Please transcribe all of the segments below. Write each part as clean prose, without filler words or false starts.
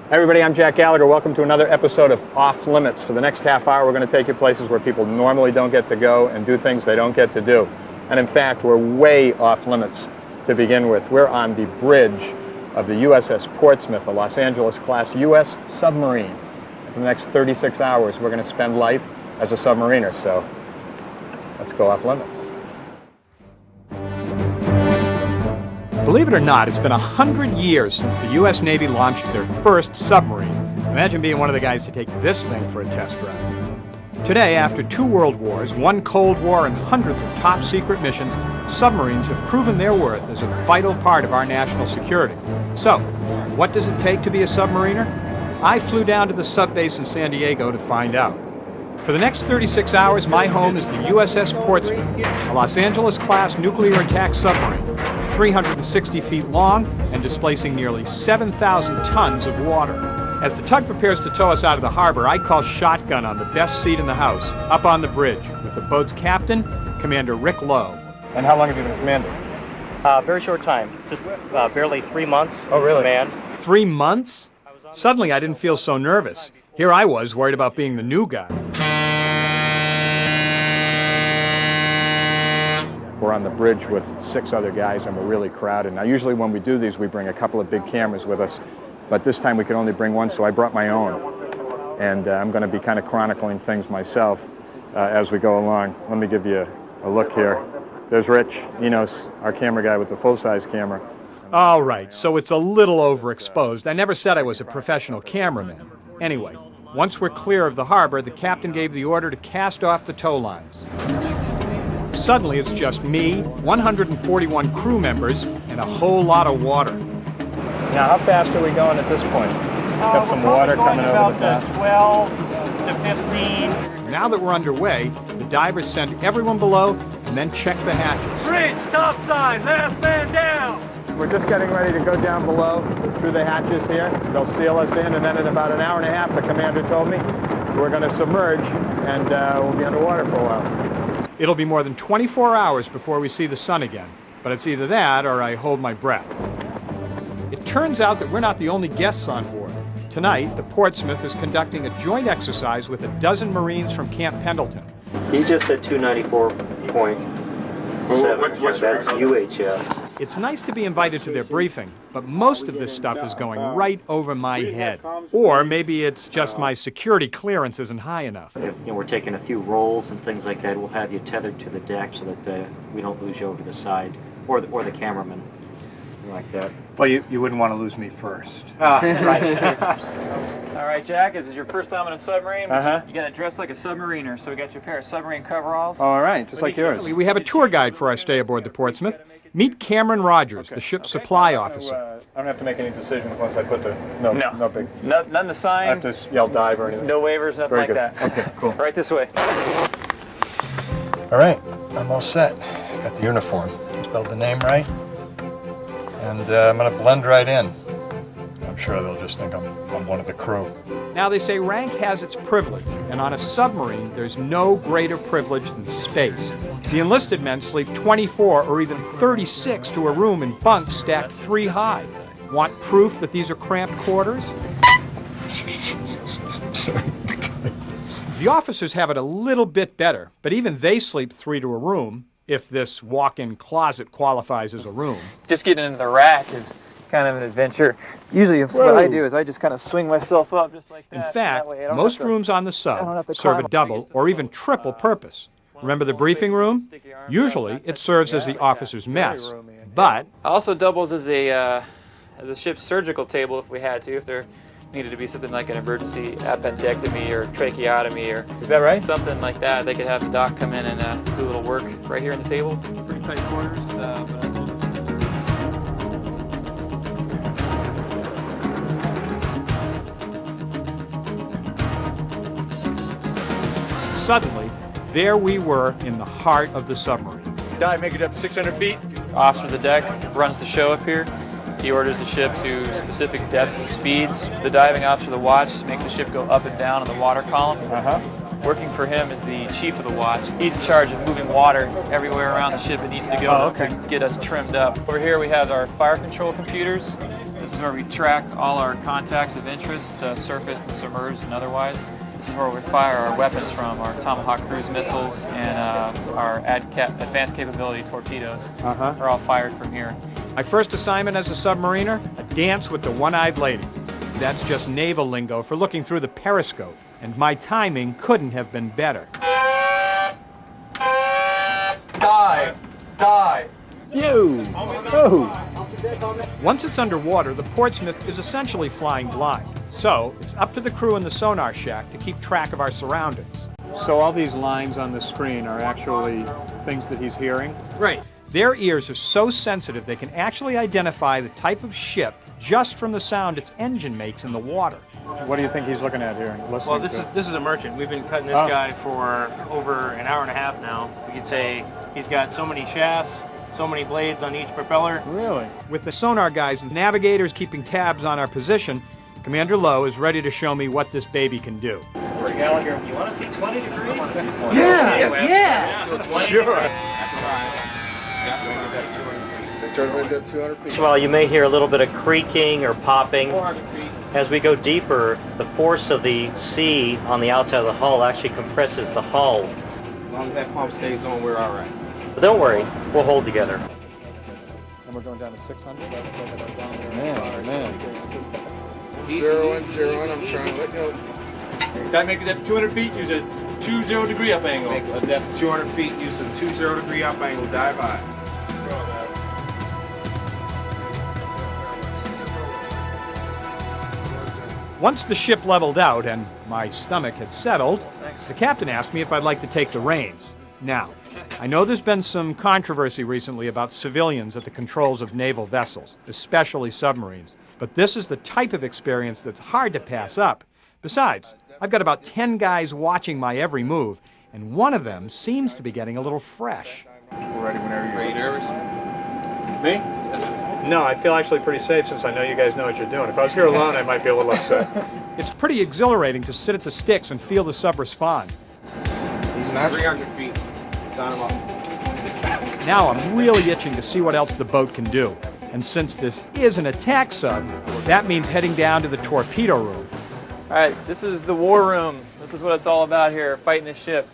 Hey everybody, I'm Jack Gallagher. Welcome to another episode of Off Limits. For the next half hour, we're going to take you places where people normally don't get to go and do things they don't get to do. And in fact, we're way off limits to begin with. We're on the bridge of the USS Portsmouth, a Los Angeles-class U.S. submarine. And for the next 36 hours, we're going to spend life as a submariner. So let's go off limits. Believe it or not, it's been 100 years since the U.S. Navy launched their first submarine. Imagine being one of the guys to take this thing for a test drive. Today, after 2 world wars, 1 Cold War, and hundreds of top-secret missions, submarines have proven their worth as a vital part of our national security. So, what does it take to be a submariner? I flew down to the subbase in San Diego to find out. For the next 36 hours, my home is the USS Portsmouth, a Los Angeles-class nuclear attack submarine, 360 feet long and displacing nearly 7,000 tons of water. As the tug prepares to tow us out of the harbor, I call shotgun on the best seat in the house, up on the bridge, with the boat's captain, Commander Rick Lowe. And how long have you been commander? Very short time, just barely 3 months. Oh, really? Command. 3 months? Suddenly I didn't feel so nervous. Here I was, worried about being the new guy. We're on the bridge with 6 other guys and we're really crowded. Now usually when we do these we bring a couple of big cameras with us, but this time we could only bring one, so I brought my own. And I'm going to be kind of chronicling things myself as we go along. Let me give you a look here. There's Rich Enos, our camera guy with the full-size camera. All right, so it's a little overexposed. I never said I was a professional cameraman. Anyway, once we're clear of the harbor, the captain gave the order to cast off the tow lines. Suddenly, it's just me, 141 crew members, and a whole lot of water. Now, how fast are we going at this point? Got some water coming over the top. 12 to 15. Now that we're underway, the divers send everyone below and then check the hatches. Bridge, stop sign, last man down. We're just getting ready to go down below through the hatches here. They'll seal us in, and then in about an hour and a half, the commander told me, we're going to submerge, and we'll be underwater for a while. It'll be more than 24 hours before we see the sun again, but it's either that or I hold my breath. It turns out that we're not the only guests on board. Tonight, the Portsmouth is conducting a joint exercise with a dozen Marines from Camp Pendleton. He just said 294.7. What's That's UHF. It's nice to be invited to their briefing, but most of this stuff is going right over my head. Or maybe it's just my security clearance isn't high enough. If we're taking a few rolls and things like that, we'll have you tethered to the deck so that we don't lose you over the side, or the cameraman, like that. Well, you wouldn't want to lose me first. Right. All right, Jack, this is your first time in a submarine. Uh-huh. You gotta dress like a submariner, so we got you a pair of submarine coveralls. All right, just like yours. We have a tour guide for our stay aboard the Portsmouth. Meet Cameron Rogers, the ship's supply officer. I don't have to make any decisions once I put the... No big... Nothing to I sign, have to yell dive or anything. no waivers, nothing Very like good. that. Okay, cool. Right this way. All right, I'm all set. Got the uniform. Spelled the name right. And I'm gonna blend right in. I'm sure they'll just think I'm one of the crew. Now they say rank has its privilege, and on a submarine there's no greater privilege than space. The enlisted men sleep 24 or even 36 to a room in bunks stacked 3 high. Want proof that these are cramped quarters? The officers have it a little bit better, but even they sleep 3 to a room, if this walk-in closet qualifies as a room. Just getting into the rack is kind of an adventure. Usually what I do is I just kind of swing myself up just like that. In fact, That way I don't most have to- rooms on the I don't sub have to serve climb a up double against or the even triple purpose. Remember the briefing room? Usually it serves as the officer's mess, but Also doubles as a ship's surgical table if we had to, if there needed to be something like an emergency appendectomy or tracheotomy or Is that right? something like that. They could have the doc come in and do a little work right here on the table. Pretty tight quarters, but suddenly, there we were in the heart of the submarine. Dive, make it up to 600 feet. officer of the deck runs the show up here. He orders the ship to specific depths and speeds. The diving officer of the watch makes the ship go up and down on the water column. Working for him is the chief of the watch. He's in charge of moving water everywhere around the ship it needs to go to get us trimmed up. Over here we have our fire control computers. This is where we track all our contacts of interest, surfaced and submerged and otherwise. This is where we fire our weapons from, our Tomahawk cruise missiles and our advanced capability torpedoes. Are all fired from here. My first assignment as a submariner, a dance with the one-eyed lady. That's just naval lingo for looking through the periscope, and my timing couldn't have been better. Dive! Dive! You! Oh! Once it's underwater, the Portsmouth is essentially flying blind. So, it's up to the crew in the sonar shack to keep track of our surroundings. So all these lines on the screen are actually things that he's hearing? Right. Their ears are so sensitive they can actually identify the type of ship just from the sound its engine makes in the water. What do you think he's looking at here and listening Well, to? this is a merchant. We've been cutting this guy for over an hour and a half now. We could say he's got so many shafts, so many blades on each propeller. Really? With the sonar guys and navigators keeping tabs on our position, Commander Lowe is ready to show me what this baby can do. Gallagher, you want to see 20 degrees? Well, you may hear a little bit of creaking or popping. As we go deeper, the force of the sea on the outside of the hull actually compresses the hull. As long as that pump stays on, we're all right. But don't worry, we'll hold together. And we're going down to 600? Zero in, I'm trying to let go. Gotta make it at 200 feet, use a 20 degree up angle. Make a depth 200 feet, use a 20 degree up angle, dive high. Once the ship leveled out and my stomach had settled, the captain asked me if I'd like to take the reins. Now, I know there's been some controversy recently about civilians at the controls of naval vessels, especially submarines, but this is the type of experience that's hard to pass up. Besides, I've got about 10 guys watching my every move, and one of them seems to be getting a little fresh. We're ready whenever you're Are you nervous? Me? Yes. No, I feel actually pretty safe since I know you guys know what you're doing. If I was here alone, I might be a little upset. It's pretty exhilarating to sit at the sticks and feel the sub respond. He's not 300 feet. Sign him up. Now I'm really itching to see what else the boat can do. And since this is an attack sub, that means heading down to the torpedo room. All right, this is the war room. This is what it's all about here, fighting this ship.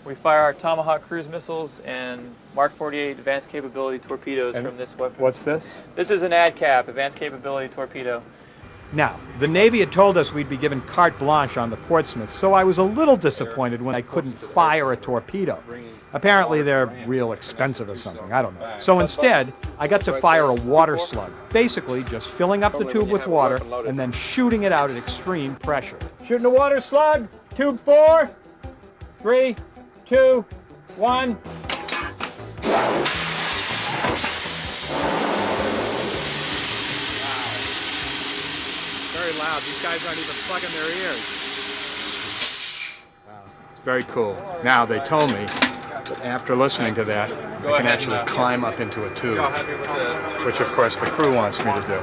We fire our Tomahawk cruise missiles and Mark 48 advanced capability torpedoes from this weapon. What's this? This is an ADCAP, advanced capability torpedo. Now, the Navy had told us we'd be given carte blanche on the Portsmouth, so I was a little disappointed when I couldn't fire a torpedo. Apparently they're real expensive or something, I don't know. So instead, I got to fire a water slug, basically just filling up the tube with water and then shooting it out at extreme pressure. Shooting a water slug. Tube 4. 3, 2, 1. Very loud. These guys aren't even plugging their ears. Wow. It's very cool. Now, they told me that after listening to that, I can actually climb up into a tube, which of course the crew wants me to do.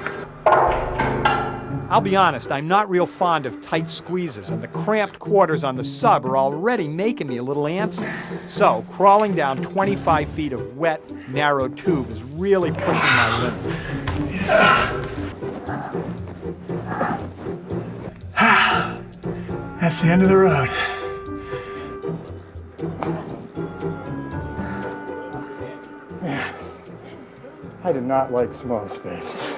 I'll be honest, I'm not real fond of tight squeezes, and the cramped quarters on the sub are already making me a little antsy. So, crawling down 25 feet of wet, narrow tube is really pushing my limits. That's the end of the road. Man, I do not like small spaces.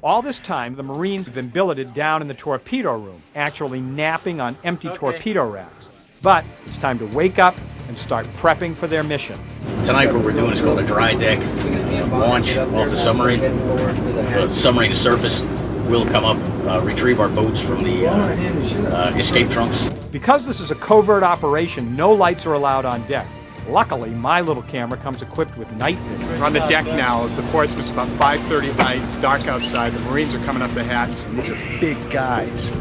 All this time, the Marines have been billeted down in the torpedo room, actually napping on empty torpedo racks. But it's time to wake up and start prepping for their mission. Tonight what we're doing is called a dry deck launch off the submarine. The submarine is surfaced. We'll come up, retrieve our boats from the escape trunks. Because this is a covert operation, no lights are allowed on deck. Luckily, my little camera comes equipped with night vision. We're on the deck now of the Portsmouth. It's about 5:30 at night. It's dark outside. The Marines are coming up the hatch. And these are big guys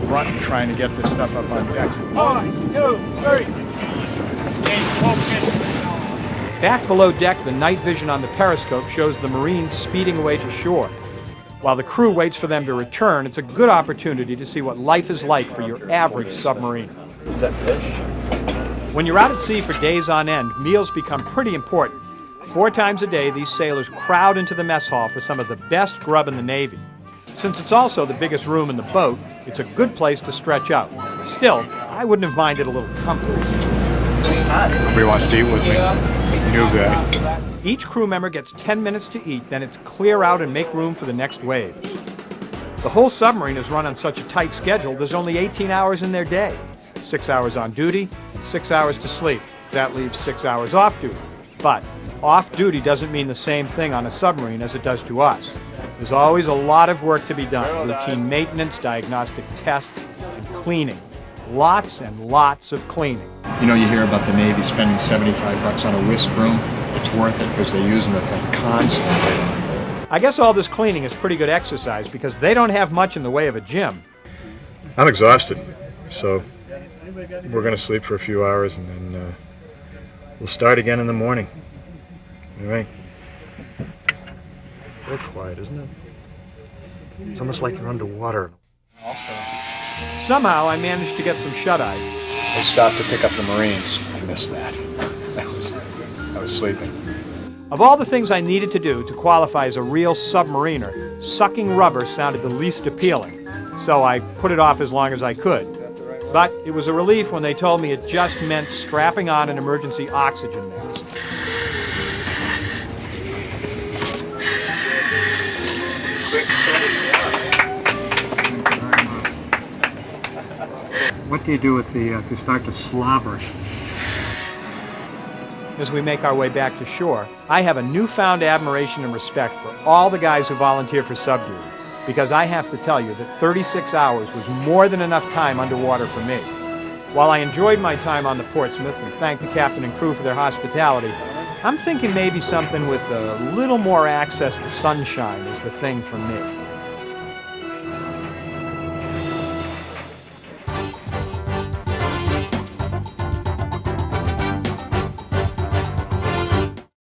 running, trying to get this stuff up on deck. 1, 2, 3. Back below deck, the night vision on the periscope shows the Marines speeding away to shore. While the crew waits for them to return, it's a good opportunity to see what life is like for your average submarine. Is that fish? When you're out at sea for days on end, meals become pretty important. 4 times a day, these sailors crowd into the mess hall for some of the best grub in the Navy. Since it's also the biggest room in the boat, it's a good place to stretch out. Still, I wouldn't have minded a little comfort. Nobody wants to eat with me. New guy. Each crew member gets 10 minutes to eat, then it's clear out and make room for the next wave. The whole submarine is run on such a tight schedule, there's only 18 hours in their day. 6 hours on duty, and 6 hours to sleep. That leaves 6 hours off duty. But off duty doesn't mean the same thing on a submarine as it does to us. There's always a lot of work to be done. Routine maintenance, diagnostic tests, and cleaning. Lots and lots of cleaning. You know, you hear about the Navy spending $75 on a whisk broom. It's worth it because they're using it constantly. I guess all this cleaning is pretty good exercise because they don't have much in the way of a gym. I'm exhausted, so we're going to sleep for a few hours and then we'll start again in the morning. All right. Very quiet, isn't it? It's almost like you're underwater. Somehow I managed to get some shut-eye. I stopped to pick up the Marines. I missed that. I was sleeping. Of all the things I needed to do to qualify as a real submariner, sucking rubber sounded the least appealing, so I put it off as long as I could. But it was a relief when they told me it just meant strapping on an emergency oxygen mask. What do you do if you start to slobber? As we make our way back to shore, I have a newfound admiration and respect for all the guys who volunteer for sub duty, because I have to tell you that 36 hours was more than enough time underwater for me. While I enjoyed my time on the Portsmouth and thanked the captain and crew for their hospitality, I'm thinking maybe something with a little more access to sunshine is the thing for me.